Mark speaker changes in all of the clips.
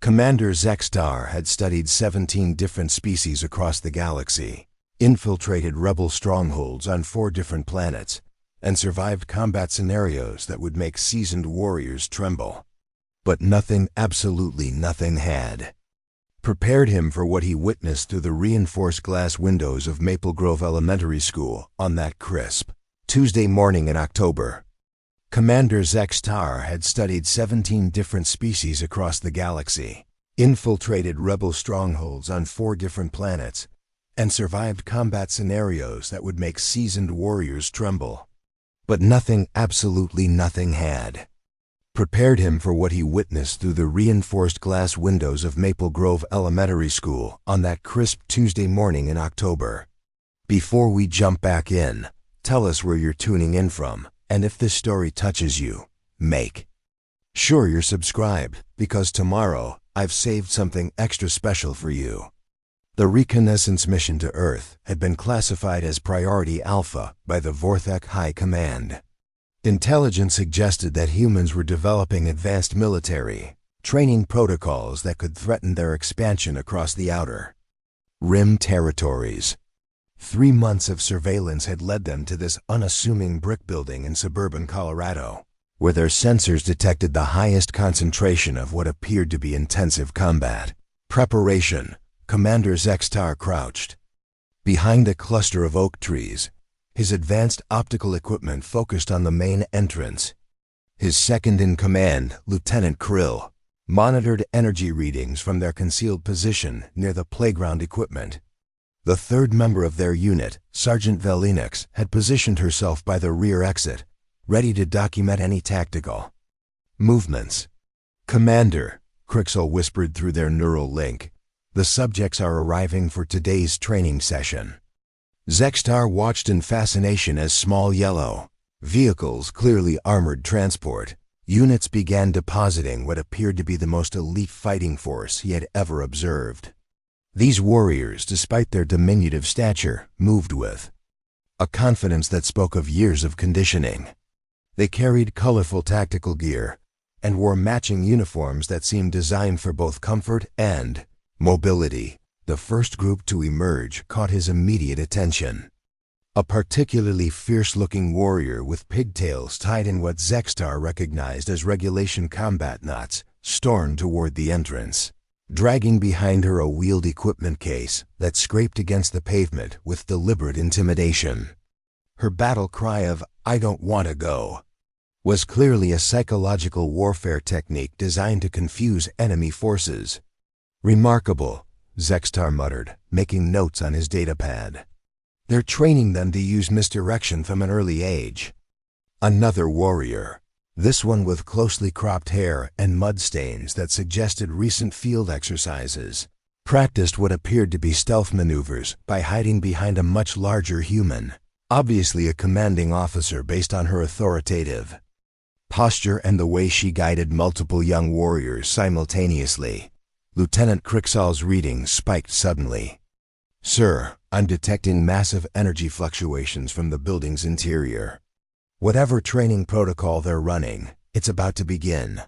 Speaker 1: Commander Zextar had studied 17 different species across the galaxy, infiltrated rebel strongholds on 4 different planets, and survived combat scenarios that would make seasoned warriors tremble. But nothing, absolutely nothing had prepared him for what he witnessed through the reinforced glass windows of Maple Grove Elementary School on that crisp Tuesday morning in October. Commander Zextar had studied 17 different species across the galaxy, infiltrated rebel strongholds on 4 different planets, and survived combat scenarios that would make seasoned warriors tremble. But nothing, absolutely nothing had prepared him for what he witnessed through the reinforced glass windows of Maple Grove Elementary School on that crisp Tuesday morning in October. Before we jump back in, tell us where you're tuning in from, and if this story touches you, make sure you're subscribed, because tomorrow I've saved something extra special for you. The reconnaissance mission to Earth had been classified as Priority Alpha by the Vorthek High Command. Intelligence suggested that humans were developing advanced military training protocols that could threaten their expansion across the outer rim territories. 3 months of surveillance had led them to this unassuming brick building in suburban Colorado, where their sensors detected the highest concentration of what appeared to be intensive combat preparation. Commander Zextar crouched behind a cluster of oak trees, his advanced optical equipment focused on the main entrance. His second-in-command, Lieutenant Krill, monitored energy readings from their concealed position near the playground equipment. The third member of their unit, Sergeant Velinix, had positioned herself by the rear exit, ready to document any tactical movements. "Commander," Crixel whispered through their neural link, "the subjects are arriving for today's training session." Zextar watched in fascination as small yellow vehicles, clearly armored transport units, began depositing what appeared to be the most elite fighting force he had ever observed. These warriors, despite their diminutive stature, moved with a confidence that spoke of years of conditioning. They carried colorful tactical gear and wore matching uniforms that seemed designed for both comfort and mobility. The first group to emerge caught his immediate attention. A particularly fierce-looking warrior with pigtails tied in what Zextar recognized as regulation combat knots stormed toward the entrance, dragging behind her a wheeled equipment case that scraped against the pavement with deliberate intimidation. Her battle cry of, "I don't want to go," was clearly a psychological warfare technique designed to confuse enemy forces. "Remarkable," Zextar muttered, making notes on his datapad. "They're training them to use misdirection from an early age." Another warrior, this one with closely cropped hair and mud stains that suggested recent field exercises, practiced what appeared to be stealth maneuvers by hiding behind a much larger human, obviously a commanding officer based on her authoritative posture and the way she guided multiple young warriors simultaneously. Lieutenant Crixal's reading spiked suddenly. "Sir, I'm detecting massive energy fluctuations from the building's interior. Whatever training protocol they're running, it's about to begin."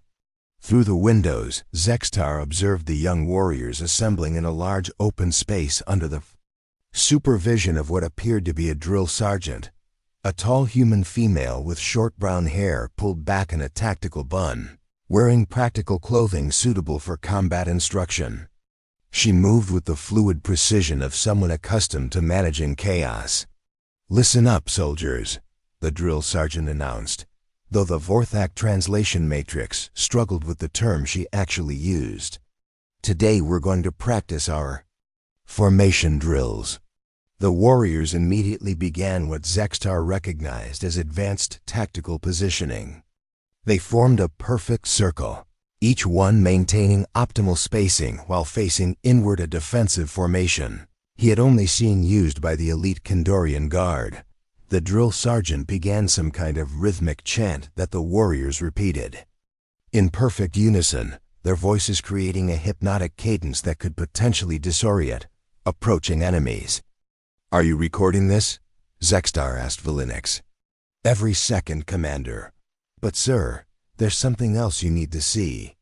Speaker 1: Through the windows, Zextar observed the young warriors assembling in a large open space under the supervision of what appeared to be a drill sergeant, a tall human female with short brown hair pulled back in a tactical bun, wearing practical clothing suitable for combat instruction. She moved with the fluid precision of someone accustomed to managing chaos. "Listen up, soldiers," the drill sergeant announced, though the Vorthak translation matrix struggled with the term she actually used. "Today we're going to practice our formation drills." The warriors immediately began what Zextar recognized as advanced tactical positioning. They formed a perfect circle, each one maintaining optimal spacing while facing inward, a defensive formation he had only seen used by the elite Kandorian Guard. The drill sergeant began some kind of rhythmic chant that the warriors repeated. In perfect unison, their voices creating a hypnotic cadence that could potentially disorient approaching enemies. "Are you recording this?" Zextar asked Velinix. "Every second, Commander. But sir, there's something else you need to see."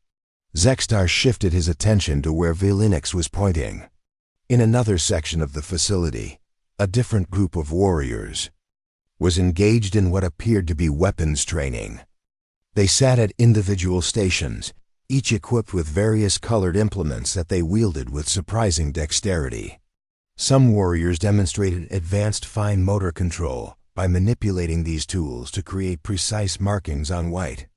Speaker 1: Zextar shifted his attention to where Velinix was pointing. In another section of the facility, a different group of warriors was engaged in what appeared to be weapons training. They sat at individual stations, each equipped with various colored implements that they wielded with surprising dexterity. Some warriors demonstrated advanced fine motor control by manipulating these tools to create precise markings on white.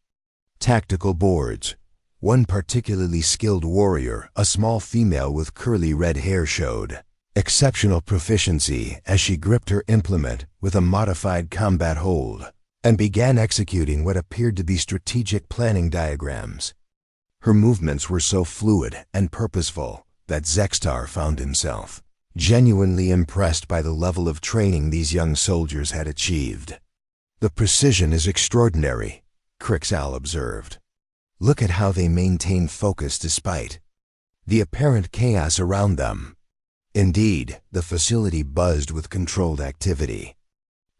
Speaker 1: Tactical boards. One particularly skilled warrior, a small female with curly red hair, showed exceptional proficiency as she gripped her implement with a modified combat hold and began executing what appeared to be strategic planning diagrams. Her movements were so fluid and purposeful that Zextar found himself genuinely impressed by the level of training these young soldiers had achieved. "The precision is extraordinary," Crixal observed. "Look at how they maintain focus despite the apparent chaos around them." Indeed, the facility buzzed with controlled activity.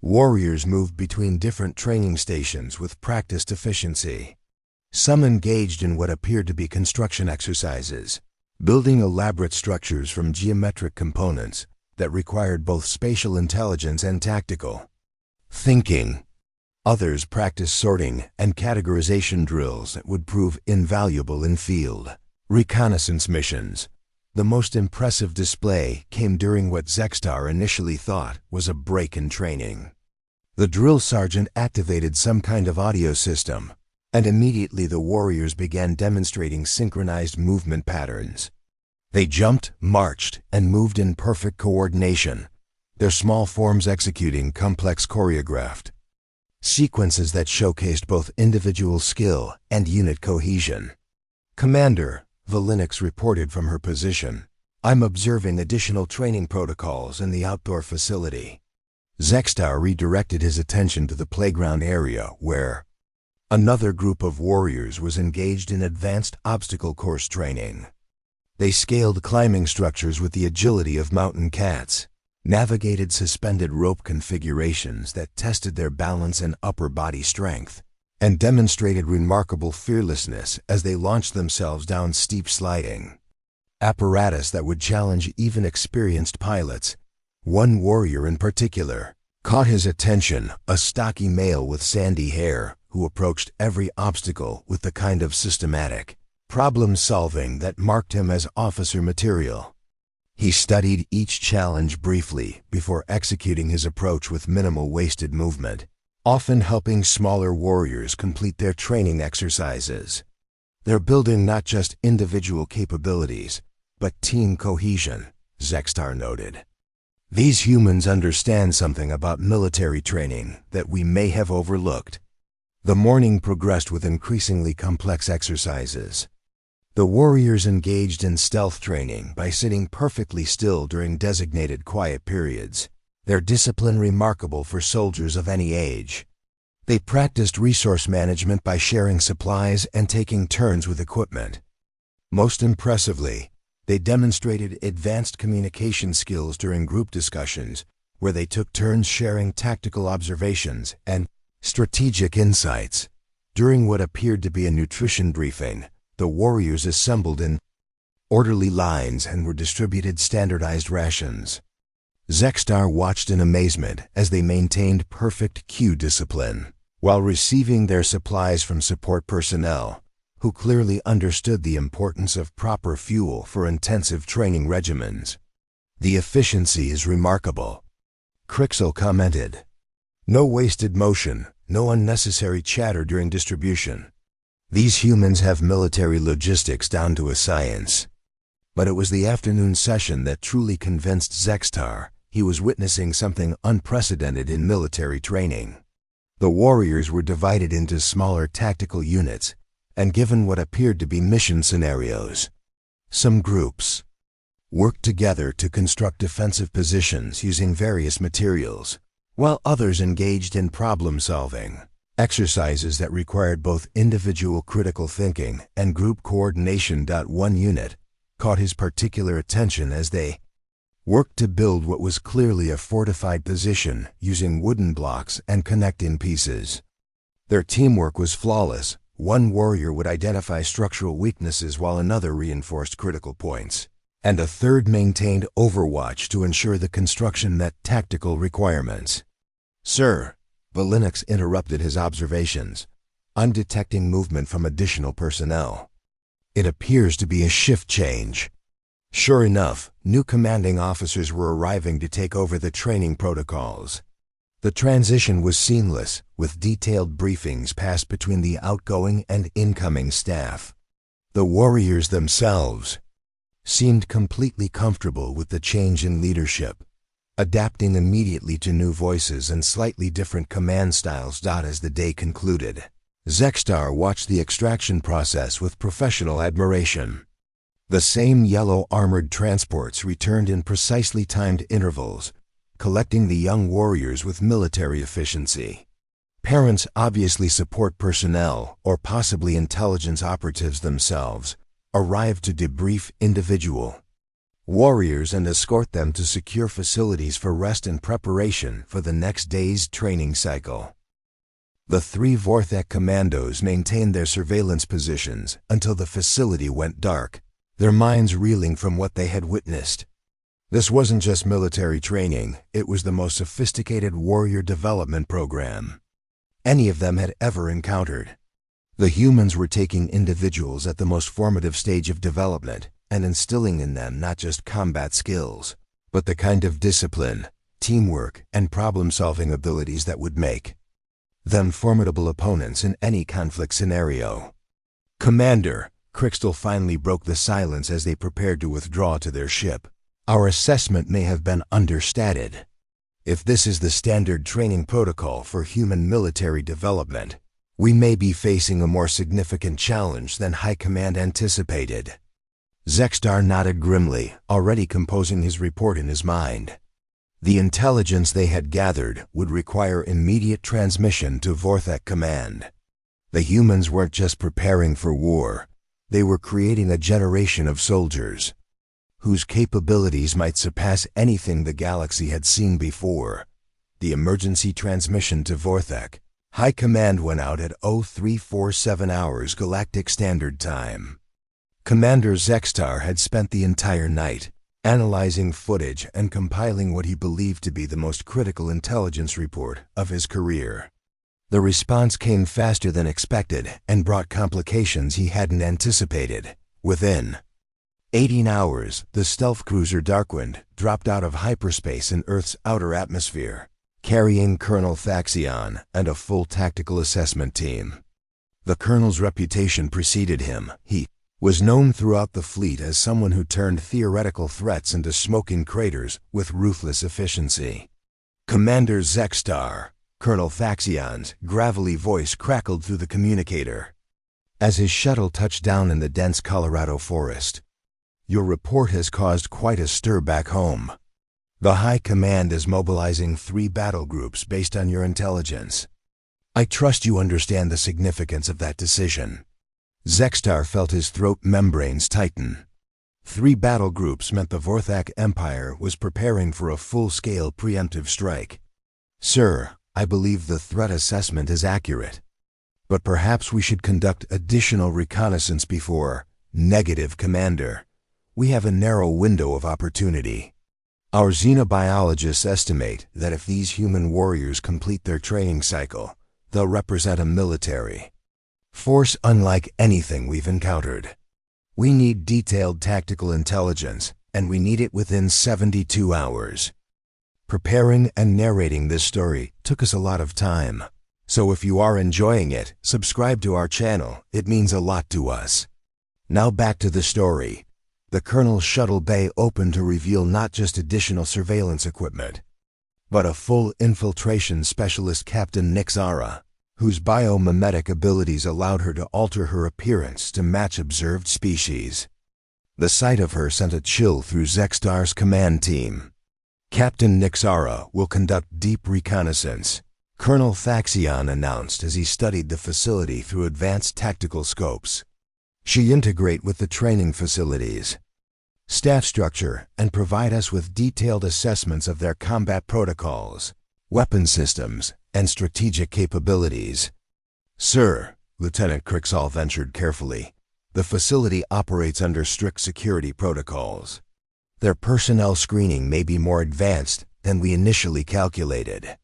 Speaker 1: Warriors moved between different training stations with practiced efficiency. Some engaged in what appeared to be construction exercises, building elaborate structures from geometric components that required both spatial intelligence and tactical thinking. Others practiced sorting and categorization drills that would prove invaluable in field reconnaissance missions. The most impressive display came during what Zextar initially thought was a break in training. The drill sergeant activated some kind of audio system, and immediately the warriors began demonstrating synchronized movement patterns. They jumped, marched, and moved in perfect coordination, their small forms executing complex choreographed sequences that showcased both individual skill and unit cohesion. "Commander," Velinix reported from her position, "I'm observing additional training protocols in the outdoor facility." Zextar redirected his attention to the playground area where another group of warriors was engaged in advanced obstacle course training. They scaled climbing structures with the agility of mountain cats, navigated suspended rope configurations that tested their balance and upper body strength, and demonstrated remarkable fearlessness as they launched themselves down steep sliding apparatus that would challenge even experienced pilots. One warrior in particular caught his attention, a stocky male with sandy hair who approached every obstacle with the kind of systematic problem-solving that marked him as officer material. He studied each challenge briefly before executing his approach with minimal wasted movement, often helping smaller warriors complete their training exercises. "They're building not just individual capabilities, but team cohesion," Zextar noted. "These humans understand something about military training that we may have overlooked." The morning progressed with increasingly complex exercises. The warriors engaged in stealth training by sitting perfectly still during designated quiet periods, their discipline remarkable for soldiers of any age. They practiced resource management by sharing supplies and taking turns with equipment. Most impressively, they demonstrated advanced communication skills during group discussions, where they took turns sharing tactical observations and strategic insights. During what appeared to be a nutrition briefing, the warriors assembled in orderly lines and were distributed standardized rations. Zextar watched in amazement as they maintained perfect Q discipline, while receiving their supplies from support personnel, who clearly understood the importance of proper fuel for intensive training regimens. "The efficiency is remarkable," Crixal commented. "No wasted motion, no unnecessary chatter during distribution. These humans have military logistics down to a science." But it was the afternoon session that truly convinced Zextar he was witnessing something unprecedented in military training. The warriors were divided into smaller tactical units and given what appeared to be mission scenarios. Some groups worked together to construct defensive positions using various materials, while others engaged in problem-solving exercises that required both individual critical thinking and group coordination. One unit caught his particular attention as they worked to build what was clearly a fortified position using wooden blocks and connect-in pieces. Their teamwork was flawless, One warrior would identify structural weaknesses while another reinforced critical points, and a third maintained overwatch to ensure the construction met tactical requirements. "Sir," Valinux interrupted his observations, "I'm detecting movement from additional personnel. It appears to be a shift change." Sure enough, new commanding officers were arriving to take over the training protocols. The transition was seamless, with detailed briefings passed between the outgoing and incoming staff. The warriors themselves seemed completely comfortable with the change in leadership, adapting immediately to new voices and slightly different command styles. As the day concluded, Zextar watched the extraction process with professional admiration. The same yellow armored transports returned in precisely timed intervals, collecting the young warriors with military efficiency. Parents, obviously support personnel or possibly intelligence operatives themselves, arrived to debrief individual warriors and escort them to secure facilities for rest and preparation for the next day's training cycle. The 3 Vorthek Commandos maintained their surveillance positions until the facility went dark, their minds reeling from what they had witnessed. This wasn't just military training, it was the most sophisticated warrior development program any of them had ever encountered. The humans were taking individuals at the most formative stage of development and instilling in them not just combat skills, but the kind of discipline, teamwork, and problem-solving abilities that would make them formidable opponents in any conflict scenario. "Commander," Crystal finally broke the silence as they prepared to withdraw to their ship, "our assessment may have been understated. If this is the standard training protocol for human military development, we may be facing a more significant challenge than High Command anticipated." Zextar nodded grimly, already composing his report in his mind. The intelligence they had gathered would require immediate transmission to Vorthek Command. The humans weren't just preparing for war, they were creating a generation of soldiers whose capabilities might surpass anything the galaxy had seen before. The emergency transmission to Vorthek High Command went out at 0347 hours Galactic Standard Time. Commander Zextar had spent the entire night analyzing footage and compiling what he believed to be the most critical intelligence report of his career. The response came faster than expected and brought complications he hadn't anticipated. Within 18 hours, the stealth cruiser Darkwind dropped out of hyperspace in Earth's outer atmosphere, carrying Colonel Thaxion and a full tactical assessment team. The colonel's reputation preceded him. He was known throughout the fleet as someone who turned theoretical threats into smoking craters with ruthless efficiency. "Commander Zextar," Colonel Thaxion's gravelly voice crackled through the communicator as his shuttle touched down in the dense Colorado forest. "Your report has caused quite a stir back home. The High Command is mobilizing 3 battle groups based on your intelligence. I trust you understand the significance of that decision." Zextar felt his throat membranes tighten. 3 battle groups meant the Vorthak Empire was preparing for a full-scale preemptive strike. "Sir, I believe the threat assessment is accurate, but perhaps we should conduct additional reconnaissance before." "Negative, Commander. We have a narrow window of opportunity. Our xenobiologists estimate that if these human warriors complete their training cycle, they'll represent a military force unlike anything we've encountered. We need detailed tactical intelligence, and we need it within 72 hours. Preparing and narrating this story took us a lot of time, so if you are enjoying it, subscribe to our channel. It means a lot to us. Now back to the story. The colonel's shuttle bay opened to reveal not just additional surveillance equipment, but a full infiltration specialist, Captain Nixara, whose biomimetic abilities allowed her to alter her appearance to match observed species. The sight of her sent a chill through Zextar's command team. "Captain Nixara will conduct deep reconnaissance," Colonel Thaxion announced as he studied the facility through advanced tactical scopes. "She integrate with the training facilities, staff structure, and provide us with detailed assessments of their combat protocols, weapon systems, and strategic capabilities." "Sir," Lieutenant Cricksall ventured carefully. The facility operates under strict security protocols. Their personnel screening may be more advanced than we initially calculated.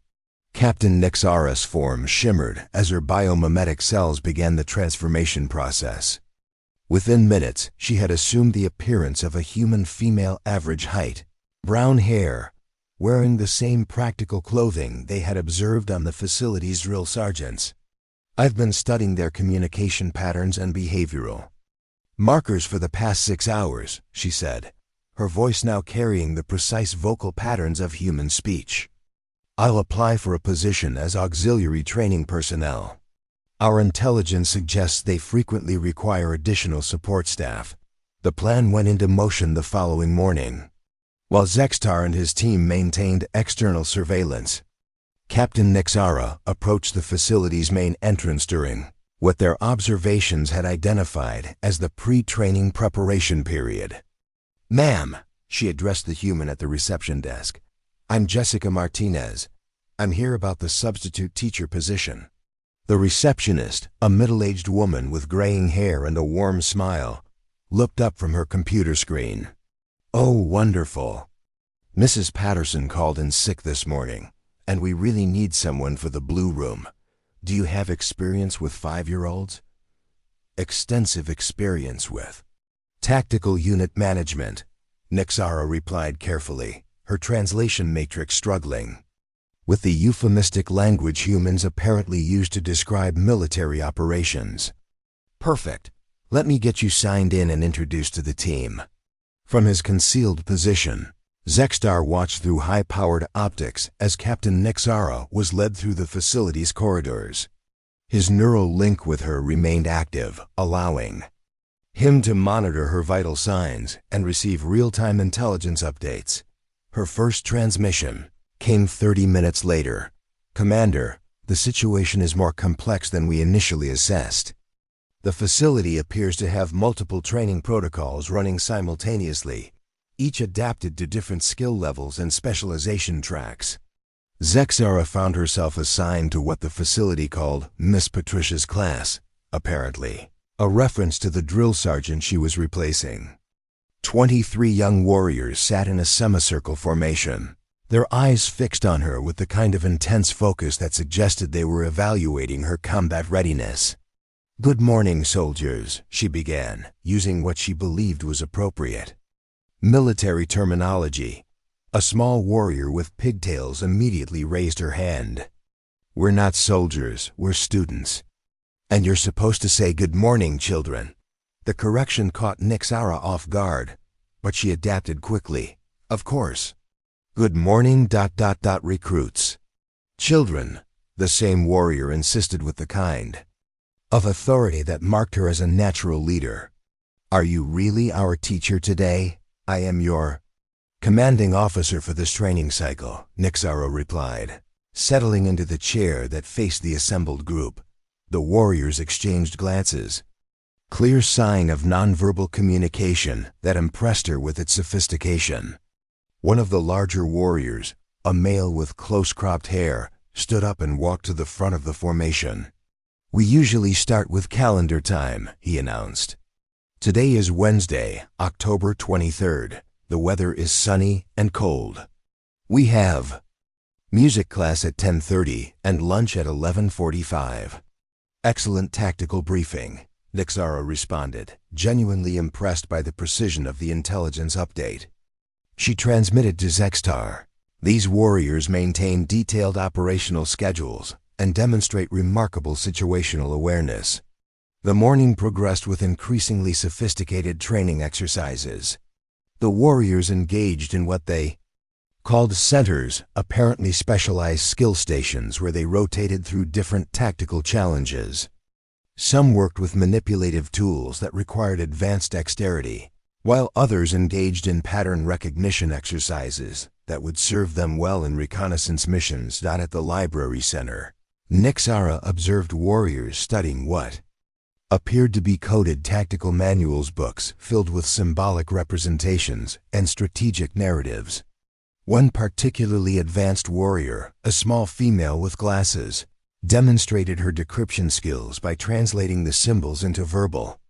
Speaker 1: Captain Nixara's form shimmered as her biomimetic cells began the transformation process. Within minutes, she had assumed the appearance of a human female average height, brown hair, wearing the same practical clothing they had observed on the facility's drill sergeants. I've been studying their communication patterns and behavioral markers for the past 6 hours, she said, her voice now carrying the precise vocal patterns of human speech. I'll apply for a position as auxiliary training personnel. Our intelligence suggests they frequently require additional support staff. The plan went into motion the following morning. While Zextar and his team maintained external surveillance, Captain Nixara approached the facility's main entrance during what their observations had identified as the pre-training preparation period. "Ma'am," she addressed the human at the reception desk, "I'm Jessica Martinez. I'm here about the substitute teacher position." The receptionist, a middle-aged woman with graying hair and a warm smile, looked up from her computer screen. "Oh, wonderful. Mrs. Patterson called in sick this morning, and we really need someone for the blue room. Do you have experience with 5-year-olds? "Extensive experience with tactical unit management," Nixara replied carefully, her translation matrix struggling with the euphemistic language humans apparently use to describe military operations. "Perfect. Let me get you signed in and introduced to the team." From his concealed position, Zextar watched through high-powered optics as Captain Nixara was led through the facility's corridors. His neural link with her remained active, allowing him to monitor her vital signs and receive real-time intelligence updates. Her first transmission came 30 minutes later. "Commander, the situation is more complex than we initially assessed. The facility appears to have multiple training protocols running simultaneously, each adapted to different skill levels and specialization tracks." Zexara found herself assigned to what the facility called Miss Patricia's class, apparently a reference to the drill sergeant she was replacing. 23 young warriors sat in a semicircle formation, their eyes fixed on her with the kind of intense focus that suggested they were evaluating her combat readiness. "Good morning, soldiers," she began, using what she believed was appropriate military terminology. A small warrior with pigtails immediately raised her hand. "We're not soldiers, we're students. And you're supposed to say good morning, children." The correction caught Nixara off guard, but she adapted quickly. "Of course. Good morning, recruits." "Children," the same warrior insisted with the kind of authority that marked her as a natural leader. "Are you really our teacher today? I am your commanding officer for this training cycle," Nixara replied, settling into the chair that faced the assembled group. The warriors exchanged glances, clear sign of nonverbal communication that impressed her with its sophistication. One of the larger warriors, a male with close-cropped hair, stood up and walked to the front of the formation. "We usually start with calendar time," he announced. "Today is Wednesday, October 23rd. The weather is sunny and cold. We have music class at 10:30 and lunch at 11:45. "Excellent tactical briefing," Nixara responded, genuinely impressed by the precision of the intelligence update. She transmitted to Zextar. "These warriors maintain detailed operational schedules and demonstrate remarkable situational awareness." The morning progressed with increasingly sophisticated training exercises. The warriors engaged in what they called centers, apparently specialized skill stations where they rotated through different tactical challenges. Some worked with manipulative tools that required advanced dexterity, while others engaged in pattern recognition exercises that would serve them well in reconnaissance missions. At the library center, Nixara observed warriors studying what appeared to be coded tactical manuals books filled with symbolic representations and strategic narratives. One particularly advanced warrior, a small female with glasses, demonstrated her decryption skills by translating the symbols into verbal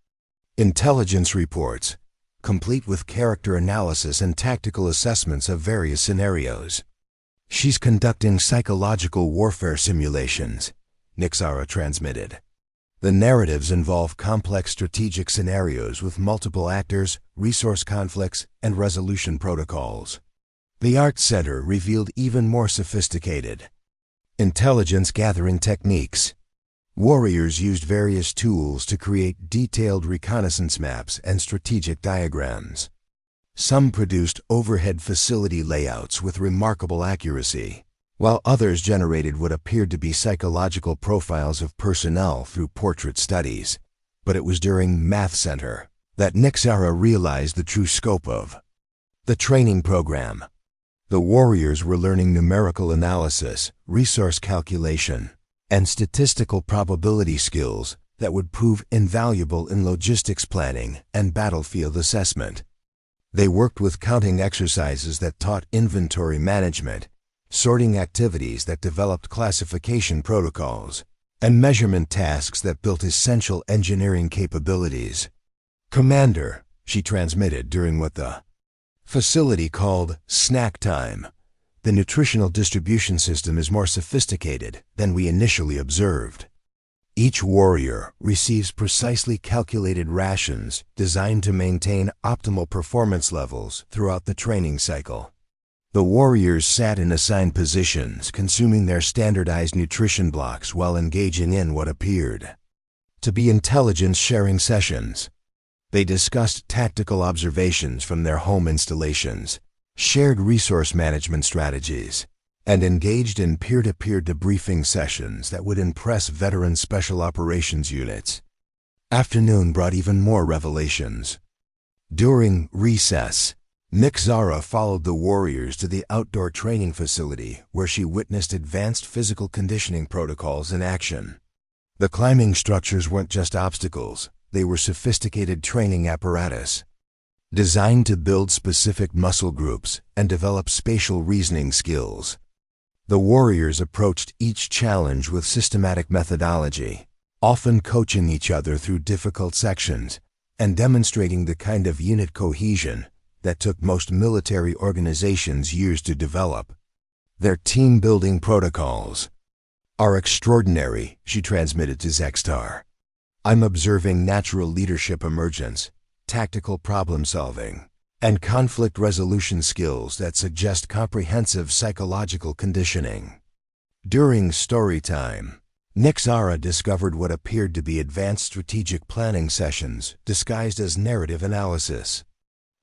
Speaker 1: intelligence reports, complete with character analysis and tactical assessments of various scenarios. She's conducting psychological warfare simulations, Nixara transmitted. The narratives involve complex strategic scenarios with multiple actors, resource conflicts, and resolution protocols. The Art Center revealed even more sophisticated intelligence gathering techniques. Warriors used various tools to create detailed reconnaissance maps and strategic diagrams. Some produced overhead facility layouts with remarkable accuracy, while others generated what appeared to be psychological profiles of personnel through portrait studies. But it was during Math Center that Nixara realized the true scope of the training program. The warriors were learning numerical analysis, resource calculation, and statistical probability skills that would prove invaluable in logistics planning and battlefield assessment. They worked with counting exercises that taught inventory management, sorting activities that developed classification protocols, and measurement tasks that built essential engineering capabilities. "Commander," she transmitted during what the facility called snack time, "the nutritional distribution system is more sophisticated than we initially observed. Each warrior receives precisely calculated rations designed to maintain optimal performance levels throughout the training cycle." The warriors sat in assigned positions, consuming their standardized nutrition blocks while engaging in what appeared to be intelligence-sharing sessions. They discussed tactical observations from their home installations, shared resource management strategies, and engaged in peer-to-peer debriefing sessions that would impress veteran special operations units. Afternoon brought even more revelations. During recess, Nixara followed the warriors to the outdoor training facility where she witnessed advanced physical conditioning protocols in action. The climbing structures weren't just obstacles, they were sophisticated training apparatus, designed to build specific muscle groups and develop spatial reasoning skills. The warriors approached each challenge with systematic methodology, often coaching each other through difficult sections and demonstrating the kind of unit cohesion that took most military organizations years to develop. Their team-building protocols are extraordinary, she transmitted to Zextar. "I'm observing natural leadership emergence, tactical problem-solving, and conflict resolution skills that suggest comprehensive psychological conditioning." During story time, Nixara discovered what appeared to be advanced strategic planning sessions disguised as narrative analysis.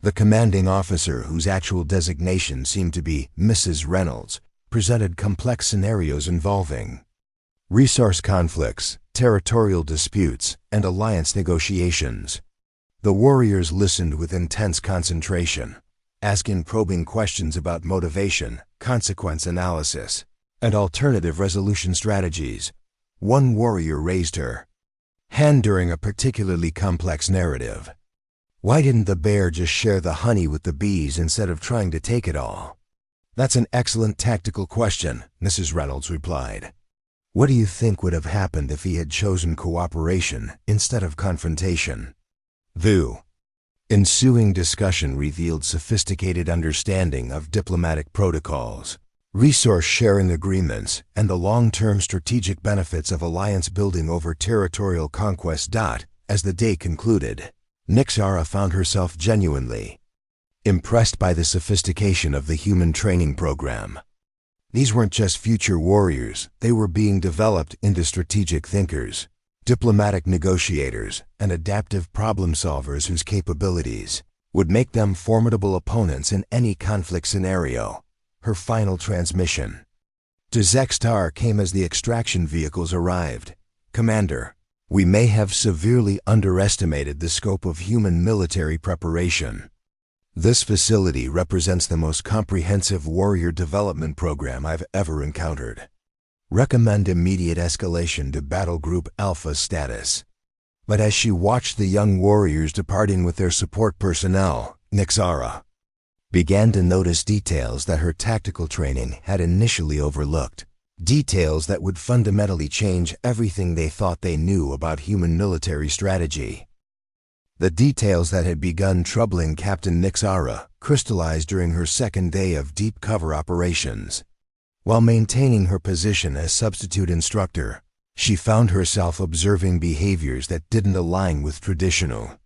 Speaker 1: The commanding officer, whose actual designation seemed to be Mrs. Reynolds, presented complex scenarios involving resource conflicts, territorial disputes, and alliance negotiations. The warriors listened with intense concentration, asking probing questions about motivation, consequence analysis, and alternative resolution strategies. One warrior raised her hand during a particularly complex narrative. "Why didn't the bear just share the honey with the bees instead of trying to take it all?" "That's an excellent tactical question," Mrs. Reynolds replied. "What do you think would have happened if he had chosen cooperation instead of confrontation?" The ensuing discussion revealed sophisticated understanding of diplomatic protocols, resource sharing agreements, and the long-term strategic benefits of alliance building over territorial conquest. As the day concluded, Nixara found herself genuinely impressed by the sophistication of the human training program. These weren't just future warriors, they were being developed into strategic thinkers, diplomatic negotiators, and adaptive problem solvers whose capabilities would make them formidable opponents in any conflict scenario. Her final transmission to Zextar came as the extraction vehicles arrived. "Commander, we may have severely underestimated the scope of human military preparation. This facility represents the most comprehensive warrior development program I've ever encountered. Recommend immediate escalation to Battle Group Alpha status." But as she watched the young warriors departing with their support personnel, Nixara began to notice details that her tactical training had initially overlooked. Details that would fundamentally change everything they thought they knew about human military strategy. The details that had begun troubling Captain Nixara crystallized during her second day of deep cover operations. While maintaining her position as substitute instructor, she found herself observing behaviors that didn't align with traditional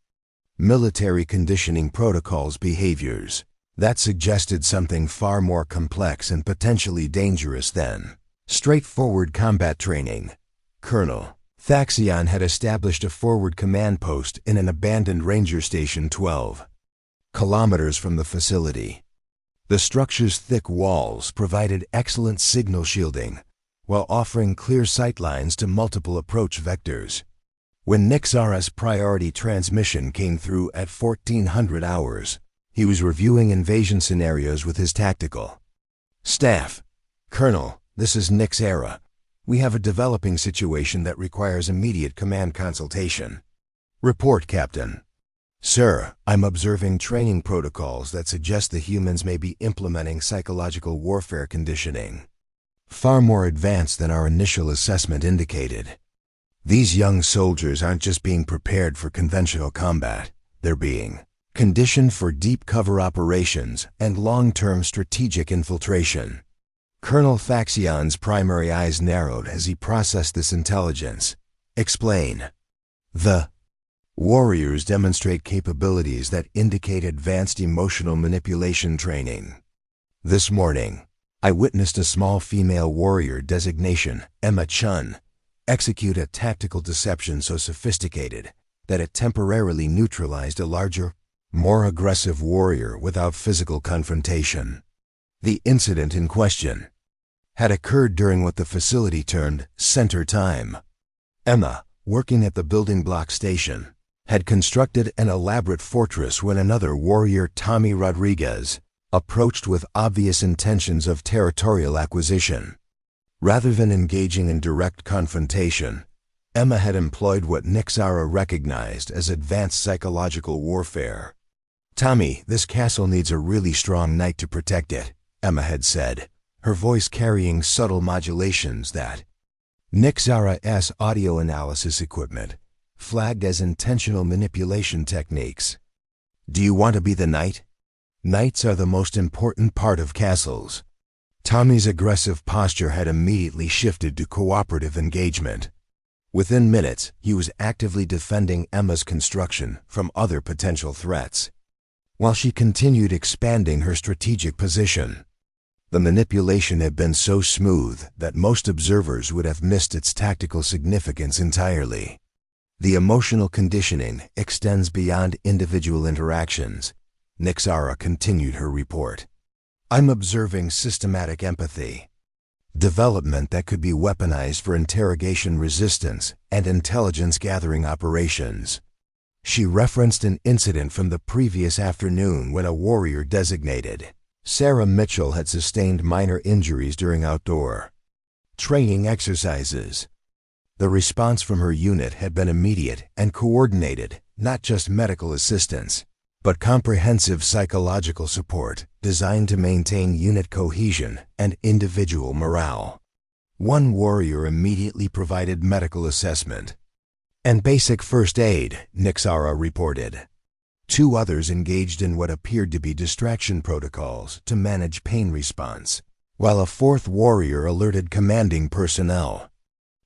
Speaker 1: military conditioning protocols behaviors that suggested something far more complex and potentially dangerous than straightforward combat training. Colonel Thaxion had established a forward command post in an abandoned ranger station 12 kilometers from the facility. The structure's thick walls provided excellent signal shielding, while offering clear sightlines to multiple approach vectors. When Nixara's priority transmission came through at 1400 hours, he was reviewing invasion scenarios with his tactical staff. "Colonel, this is Nixara. We have a developing situation that requires immediate command consultation." "Report, Captain." "Sir, I'm observing training protocols that suggest the humans may be implementing psychological warfare conditioning, far more advanced than our initial assessment indicated. These young soldiers aren't just being prepared for conventional combat, they're being conditioned for deep cover operations and long-term strategic infiltration." Colonel Thaxion's primary eyes narrowed as he processed this intelligence. "Explain." "The warriors demonstrate capabilities that indicate advanced emotional manipulation training. This morning, I witnessed a small female warrior designation, Emma Chun, execute a tactical deception so sophisticated that it temporarily neutralized a larger, more aggressive warrior without physical confrontation. The incident in question had occurred during what the facility termed center time. Emma, working at the building block station, had constructed an elaborate fortress when another warrior, Tommy Rodriguez, approached with obvious intentions of territorial acquisition. Rather than engaging in direct confrontation, Emma had employed what Nixara recognized as advanced psychological warfare. "Tommy, this castle needs a really strong knight to protect it," Emma had said, her voice carrying subtle modulations that Nixara's audio analysis equipment flagged as intentional manipulation techniques. "Do you want to be the knight? Knights are the most important part of castles." Tommy's aggressive posture had immediately shifted to cooperative engagement. Within minutes, he was actively defending Emma's construction from other potential threats, while she continued expanding her strategic position. The manipulation had been so smooth that most observers would have missed its tactical significance entirely. The emotional conditioning extends beyond individual interactions. Nixara continued her report. "I'm observing systematic empathy, development that could be weaponized for interrogation resistance and intelligence gathering operations." She referenced an incident from the previous afternoon when a warrior designated Sarah Mitchell had sustained minor injuries during outdoor training exercises. The response from her unit had been immediate and coordinated, not just medical assistance, but comprehensive psychological support designed to maintain unit cohesion and individual morale. One warrior immediately provided medical assessment and basic first aid, Nixara reported. Two others engaged in what appeared to be distraction protocols to manage pain response, while a fourth warrior alerted commanding personnel.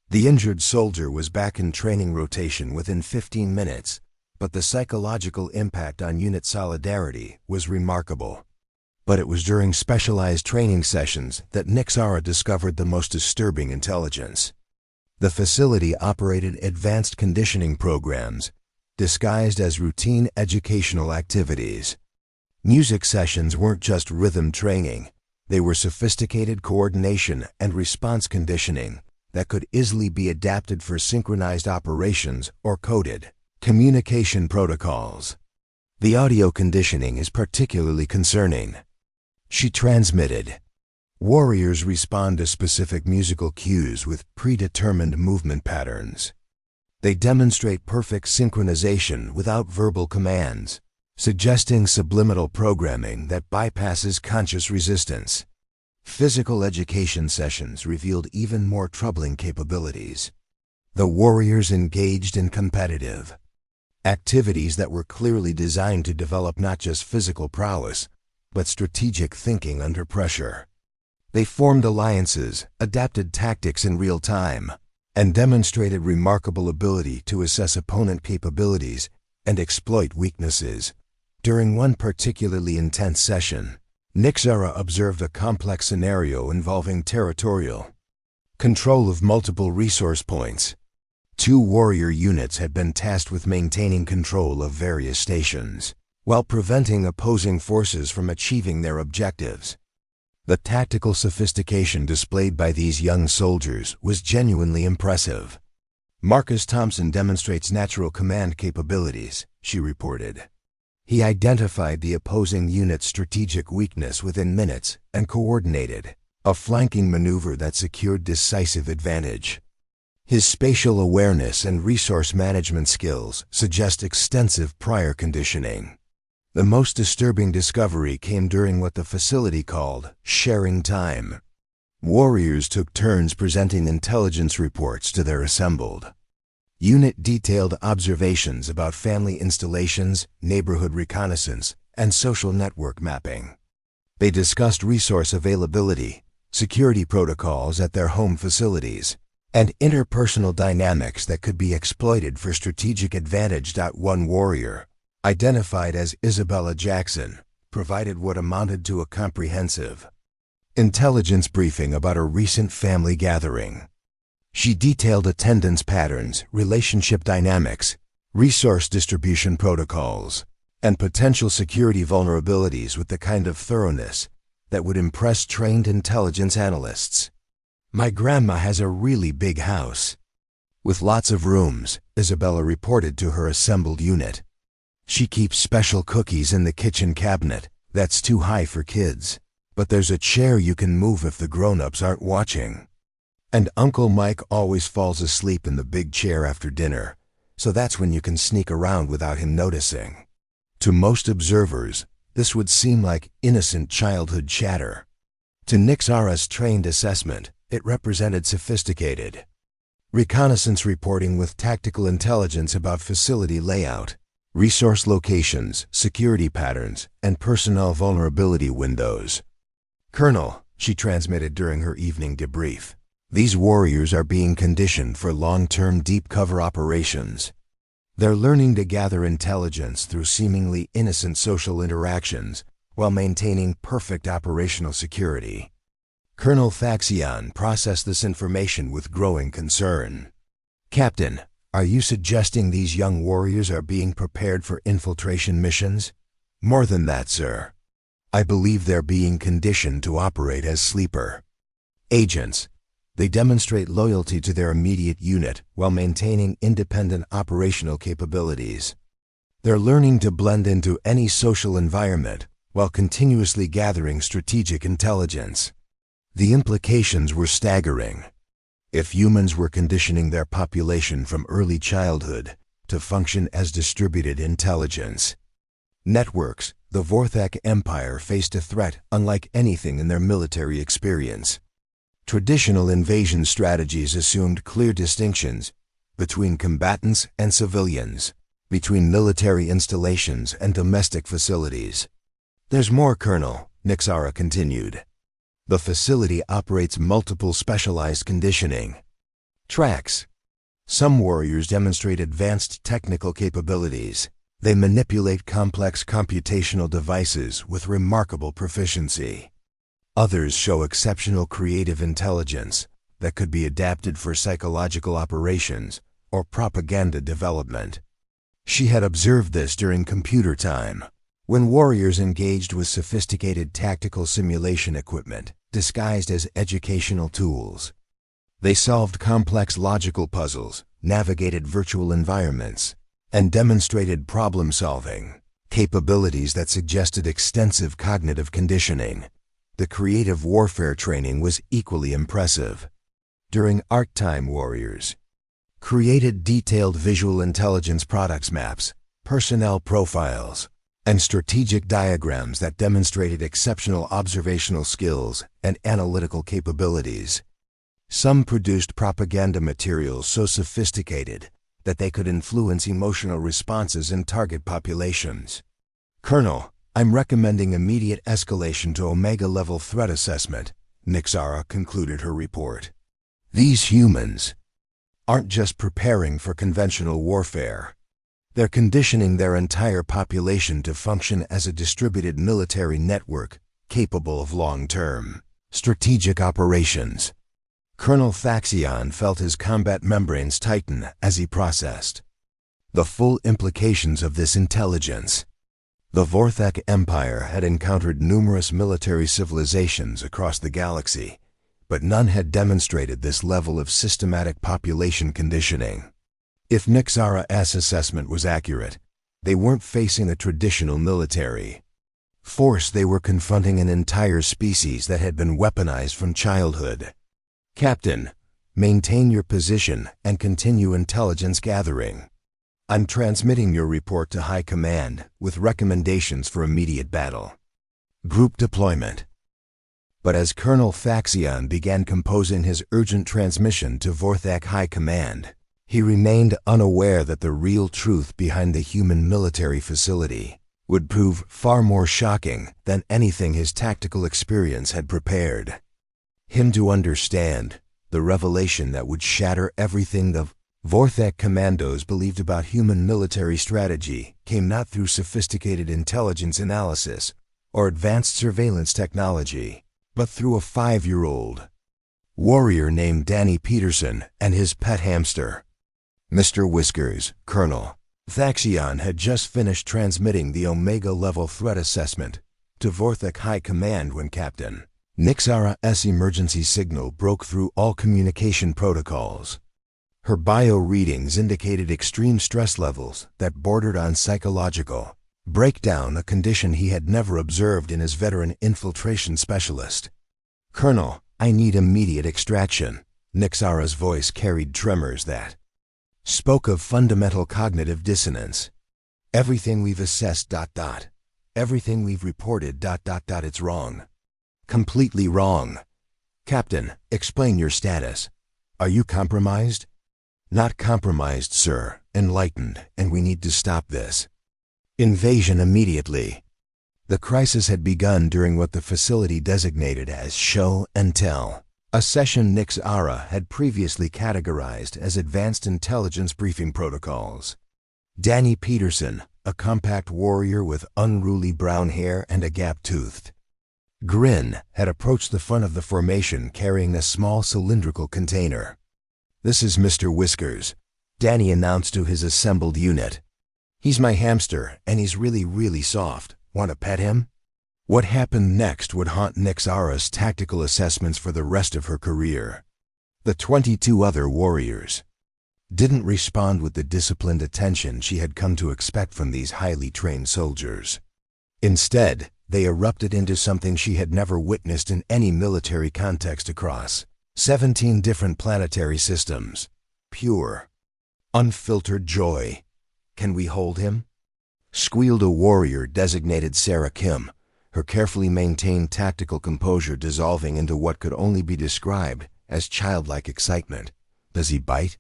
Speaker 1: The injured soldier was back in training rotation within 15 minutes, but the psychological impact on unit solidarity was remarkable. But it was during specialized training sessions that Nixara discovered the most disturbing intelligence. The facility operated advanced conditioning programs disguised as routine educational activities. Music sessions weren't just rhythm training, they were sophisticated coordination and response conditioning that could easily be adapted for synchronized operations or coded communication protocols. "The audio conditioning is particularly concerning," she transmitted. "Warriors respond to specific musical cues with predetermined movement patterns. They demonstrate perfect synchronization without verbal commands, suggesting subliminal programming that bypasses conscious resistance. Physical education sessions revealed even more troubling capabilities. The warriors engaged in competitive activities that were clearly designed to develop not just physical prowess, but strategic thinking under pressure. They formed alliances, adapted tactics in real time, and demonstrated remarkable ability to assess opponent capabilities and exploit weaknesses. During one particularly intense session, Nixara observed a complex scenario involving territorial control of multiple resource points. 2 warrior units had been tasked with maintaining control of various stations, while preventing opposing forces from achieving their objectives. The tactical sophistication displayed by these young soldiers was genuinely impressive. Marcus Thompson demonstrates natural command capabilities, she reported. He identified the opposing unit's strategic weakness within minutes and coordinated a flanking maneuver that secured decisive advantage. His spatial awareness and resource management skills suggest extensive prior conditioning. The most disturbing discovery came during what the facility called sharing time. Warriors took turns presenting intelligence reports to their assembled unit, detailed observations about family installations, neighborhood reconnaissance, and social network mapping. They discussed resource availability, security protocols at their home facilities, and interpersonal dynamics that could be exploited for strategic advantage. One warrior, identified as Isabella Jackson, provided what amounted to a comprehensive intelligence briefing about a recent family gathering. She detailed attendance patterns, relationship dynamics, resource distribution protocols, and potential security vulnerabilities with the kind of thoroughness that would impress trained intelligence analysts. "My grandma has a really big house with lots of rooms," Isabella reported to her assembled unit. "She keeps special cookies in the kitchen cabinet that's too high for kids, but there's a chair you can move if the grown-ups aren't watching. And Uncle Mike always falls asleep in the big chair after dinner, so that's when you can sneak around without him noticing." To most observers, this would seem like innocent childhood chatter. To Nixara's trained assessment, it represented sophisticated reconnaissance reporting with tactical intelligence about facility layout, resource locations, security patterns, and personnel vulnerability windows. "Colonel," she transmitted during her evening debrief, "these warriors are being conditioned for long-term deep cover operations. They're learning to gather intelligence through seemingly innocent social interactions while maintaining perfect operational security." Colonel Thaxion processed this information with growing concern. "Captain, are you suggesting these young warriors are being prepared for infiltration missions?" "More than that, sir. I believe they're being conditioned to operate as sleeper agents. They demonstrate loyalty to their immediate unit while maintaining independent operational capabilities. They're learning to blend into any social environment while continuously gathering strategic intelligence." The implications were staggering. If humans were conditioning their population from early childhood to function as distributed intelligence networks, the Vorthak Empire faced a threat unlike anything in their military experience. Traditional invasion strategies assumed clear distinctions between combatants and civilians, between military installations and domestic facilities. "There's more, Colonel," Nixara continued. "The facility operates multiple specialized conditioning tracks. Some warriors demonstrate advanced technical capabilities. They manipulate complex computational devices with remarkable proficiency. Others show exceptional creative intelligence that could be adapted for psychological operations or propaganda development." She had observed this during computer time, when warriors engaged with sophisticated tactical simulation equipment disguised as educational tools. They solved complex logical puzzles, navigated virtual environments, and demonstrated problem-solving capabilities that suggested extensive cognitive conditioning. The creative warfare training was equally impressive. During Arc Time, warriors created detailed visual intelligence products maps, personnel profiles, and strategic diagrams that demonstrated exceptional observational skills and analytical capabilities. Some produced propaganda materials so sophisticated that they could influence emotional responses in target populations. "Colonel, I'm recommending immediate escalation to Omega-level threat assessment," Nixara concluded her report. "These humans aren't just preparing for conventional warfare. They're conditioning their entire population to function as a distributed military network capable of long-term strategic operations." Colonel Thaxion felt his combat membranes tighten as he processed the full implications of this intelligence. The Vorthak Empire had encountered numerous military civilizations across the galaxy, but none had demonstrated this level of systematic population conditioning. If Nixara's assessment was accurate, they weren't facing a traditional military force. They were confronting an entire species that had been weaponized from childhood. "Captain, maintain your position and continue intelligence gathering. I'm transmitting your report to High Command with recommendations for immediate battle. Group deployment." But as Colonel Thaxion began composing his urgent transmission to Vorthak High Command, he remained unaware that the real truth behind the human military facility would prove far more shocking than anything his tactical experience had prepared him to understand. The revelation that would shatter everything the Vorthak Commandos believed about human military strategy came not through sophisticated intelligence analysis or advanced surveillance technology, but through a 5-year-old warrior named Danny Peterson and his pet hamster, Mr. Whiskers. Colonel Thaxion had just finished transmitting the Omega-level threat assessment to Vorthak High Command when Captain Nixara's emergency signal broke through all communication protocols. Her bio readings indicated extreme stress levels that bordered on psychological breakdown, a condition he had never observed in his veteran infiltration specialist. "Colonel, I need immediate extraction." Nixara's voice carried tremors that spoke of fundamental cognitive dissonance. "Everything we've assessed... everything we've reported... it's wrong. Completely wrong. Captain, explain your status. Are you compromised?" "Not compromised, sir. Enlightened, and we need to stop this invasion immediately." The crisis had begun during what the facility designated as Show and Tell, a session Nixara had previously categorized as advanced intelligence briefing protocols. Danny Peterson, a compact warrior with unruly brown hair and a gap-toothed grin, had approached the front of the formation carrying a small cylindrical container. "This is Mr. Whiskers," Danny announced to his assembled unit. "He's my hamster, and he's really soft. Want to pet him?" What happened next would haunt Nixara's tactical assessments for the rest of her career. The 22 other warriors didn't respond with the disciplined attention she had come to expect from these highly trained soldiers. Instead, they erupted into something she had never witnessed in any military context across 17 different planetary systems. Pure, unfiltered joy. "Can we hold him?" squealed a warrior designated Sarah Kim, her carefully maintained tactical composure dissolving into what could only be described as childlike excitement. "Does he bite?"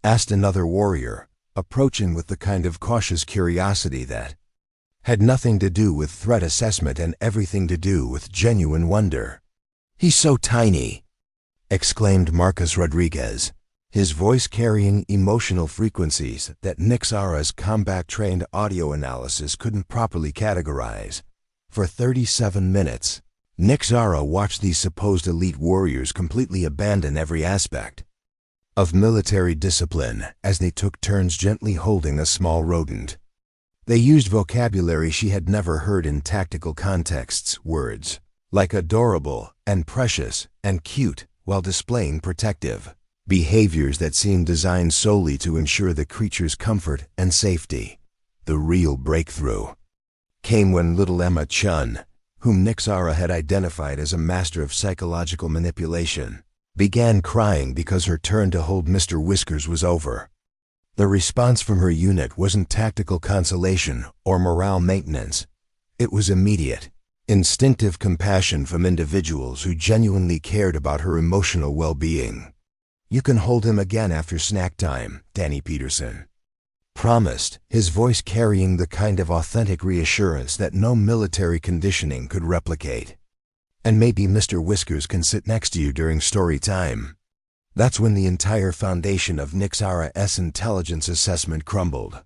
Speaker 1: asked another warrior, approaching with the kind of cautious curiosity that had nothing to do with threat assessment and everything to do with genuine wonder. "He's so tiny," exclaimed Marcus Rodriguez, his voice carrying emotional frequencies that Nixara's combat-trained audio analysis couldn't properly categorize. For 37 minutes, Nixara watched these supposed elite warriors completely abandon every aspect of military discipline as they took turns gently holding a small rodent. They used vocabulary she had never heard in tactical contexts, words like adorable and precious and cute, while displaying protective behaviors that seemed designed solely to ensure the creature's comfort and safety. The real breakthrough came when little Emma Chun, whom Nixara had identified as a master of psychological manipulation, began crying because her turn to hold Mr. Whiskers was over. The response from her unit wasn't tactical consolation or morale maintenance. It was immediate, instinctive compassion from individuals who genuinely cared about her emotional well-being. "You can hold him again after snack time," Danny Peterson promised, his voice carrying the kind of authentic reassurance that no military conditioning could replicate. "And maybe Mr. Whiskers can sit next to you during story time." That's when the entire foundation of Nixara's intelligence assessment crumbled.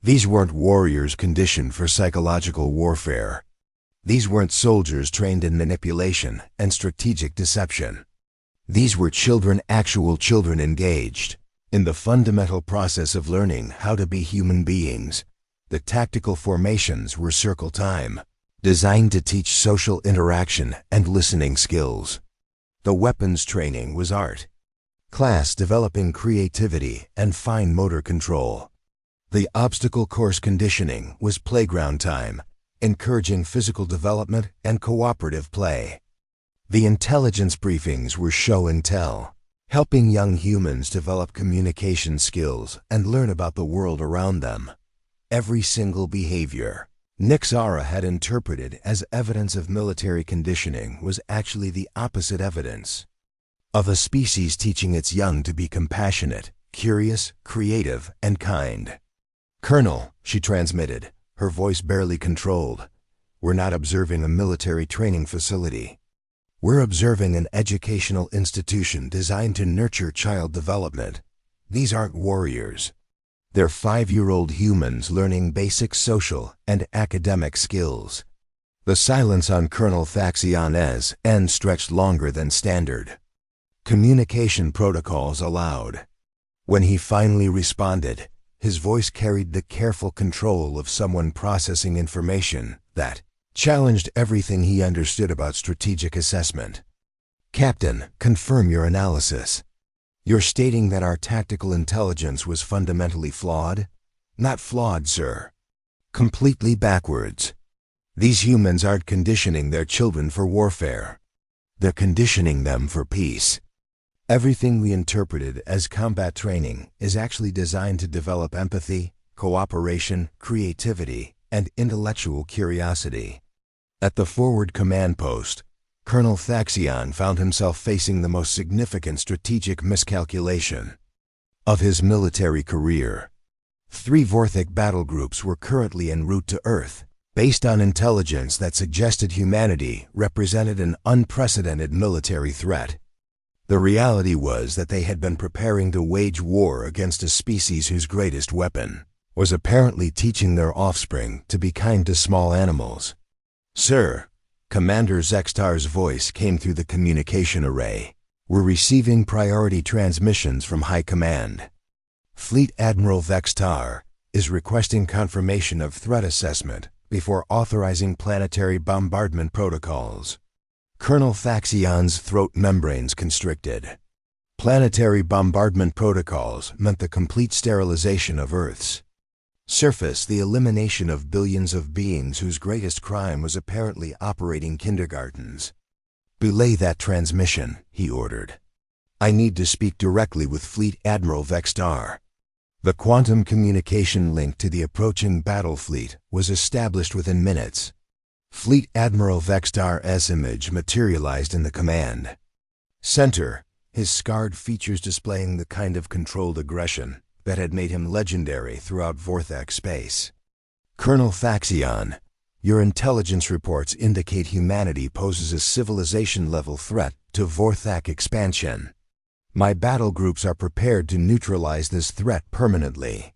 Speaker 1: These weren't warriors conditioned for psychological warfare. These weren't soldiers trained in manipulation and strategic deception. These were children, actual children engaged in the fundamental process of learning how to be human beings. The tactical formations were circle time, designed to teach social interaction and listening skills. The weapons training was art class developing creativity and fine motor control. The obstacle course conditioning was playground time, encouraging physical development and cooperative play. The intelligence briefings were show and tell, helping young humans develop communication skills and learn about the world around them. Every single behavior Nixara had interpreted as evidence of military conditioning was actually the opposite evidence of a species teaching its young to be compassionate, curious, creative, and kind. "Colonel," she transmitted, her voice barely controlled, "we're not observing a military training facility. We're observing an educational institution designed to nurture child development. These aren't warriors. They're 5-year-old humans learning basic social and academic skills." The silence on Colonel Thaxian's end stretched longer than standard communication protocols allowed. When he finally responded, his voice carried the careful control of someone processing information that challenged everything he understood about strategic assessment. "Captain, confirm your analysis. You're stating that our tactical intelligence was fundamentally flawed?" "Not flawed, sir. Completely backwards. These humans aren't conditioning their children for warfare. They're conditioning them for peace. Everything we interpreted as combat training is actually designed to develop empathy, cooperation, creativity, and intellectual curiosity." At the forward command post, Colonel Thaxian found himself facing the most significant strategic miscalculation of his military career. 3 Vorthic battle groups were currently en route to Earth, based on intelligence that suggested humanity represented an unprecedented military threat. The reality was that they had been preparing to wage war against a species whose greatest weapon was apparently teaching their offspring to be kind to small animals. "Sir," Commander Zextar's voice came through the communication array, "we're receiving priority transmissions from High Command. Fleet Admiral Vextar is requesting confirmation of threat assessment before authorizing planetary bombardment protocols." Colonel Thaxian's throat membranes constricted. Planetary bombardment protocols meant the complete sterilization of Earth's surface, the elimination of billions of beings whose greatest crime was apparently operating kindergartens. "Belay that transmission," he ordered. "I need to speak directly with Fleet Admiral Vextar." The quantum communication link to the approaching battle fleet was established within minutes. Fleet Admiral Vextar's image materialized in the command center, his scarred features displaying the kind of controlled aggression that had made him legendary throughout Vorthak space. "Colonel Thaxian, your intelligence reports indicate humanity poses a civilization-level threat to Vorthak expansion. My battle groups are prepared to neutralize this threat permanently.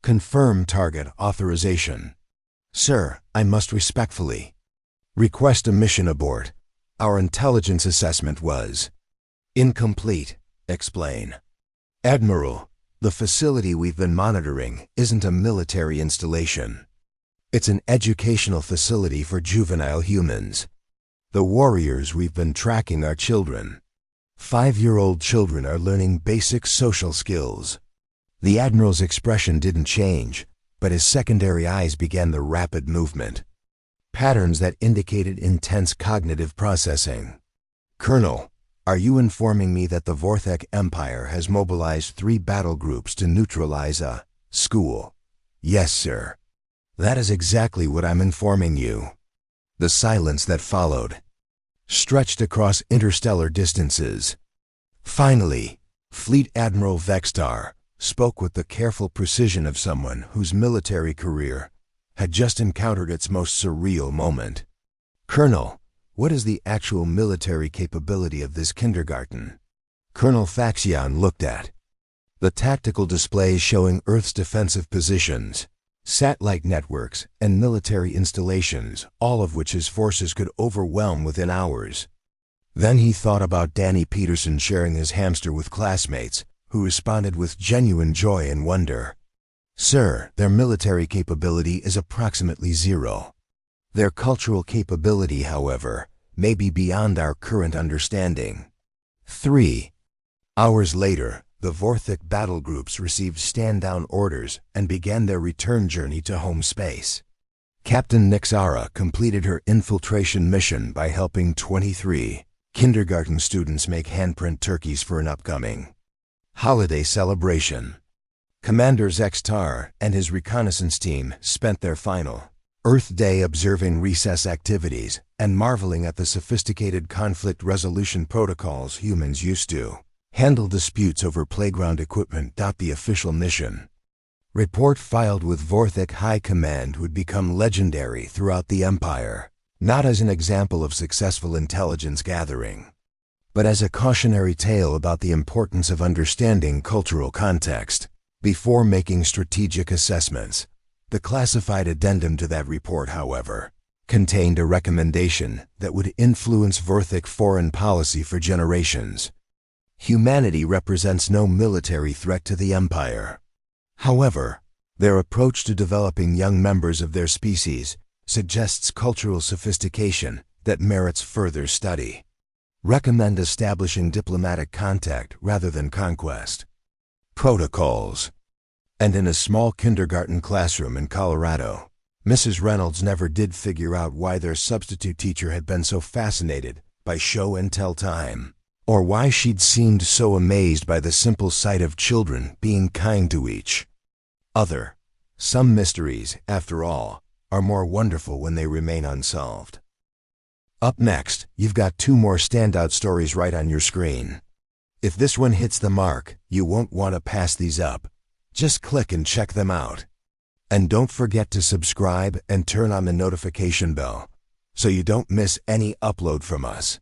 Speaker 1: Confirm target authorization." "Sir, I must respectfully request a mission abort. Our intelligence assessment was incomplete." "Explain." "Admiral, the facility we've been monitoring isn't a military installation. It's an educational facility for juvenile humans. The warriors we've been tracking are children. 5-year-old children are learning basic social skills." The Admiral's expression didn't change, but his secondary eyes began the rapid movement, patterns that indicated intense cognitive processing. "Colonel, Are you informing me that the Vorthek Empire has mobilized 3 battle groups to neutralize a school? Yes, sir. That is exactly what I'm informing you. The silence that followed stretched across interstellar distances. Finally, Fleet Admiral Vextar spoke with the careful precision of someone whose military career had just encountered its most surreal moment. Colonel, what is the actual military capability of this kindergarten? Colonel Faxion looked at the tactical displays showing Earth's defensive positions, satellite networks, and military installations, all of which his forces could overwhelm within hours. Then he thought about Danny Peterson sharing his hamster with classmates, who responded with genuine joy and wonder. Sir, their military capability is approximately 0. Their cultural capability, however, may be beyond our current understanding. 3 hours later, the Vorthek battle groups received stand-down orders and began their return journey to home space. Captain Nixara completed her infiltration mission by helping 23 kindergarten students make handprint turkeys for an upcoming holiday celebration. Commander Zextar and his reconnaissance team spent their final Earth Day observing recess activities and marveling at the sophisticated conflict resolution protocols humans used to handle disputes over playground equipment. The official mission report filed with Vorthek High Command would become legendary throughout the Empire, not as an example of successful intelligence gathering, but as a cautionary tale about the importance of understanding cultural context before making strategic assessments. The classified addendum to that report, however, contained a recommendation that would influence Vorthek foreign policy for generations. Humanity represents no military threat to the Empire. However, their approach to developing young members of their species suggests cultural sophistication that merits further study. Recommend establishing diplomatic contact rather than conquest. Protocols. And in a small kindergarten classroom in Colorado, Mrs. Reynolds never did figure out why their substitute teacher had been so fascinated by show and tell time, or why she'd seemed so amazed by the simple sight of children being kind to each other. Some mysteries, after all, are more wonderful when they remain unsolved. Up next, you've got 2 more standout stories right on your screen. If this one hits the mark, you won't want to pass these up. Just click and check them out. And don't forget to subscribe and turn on the notification bell so you don't miss any upload from us.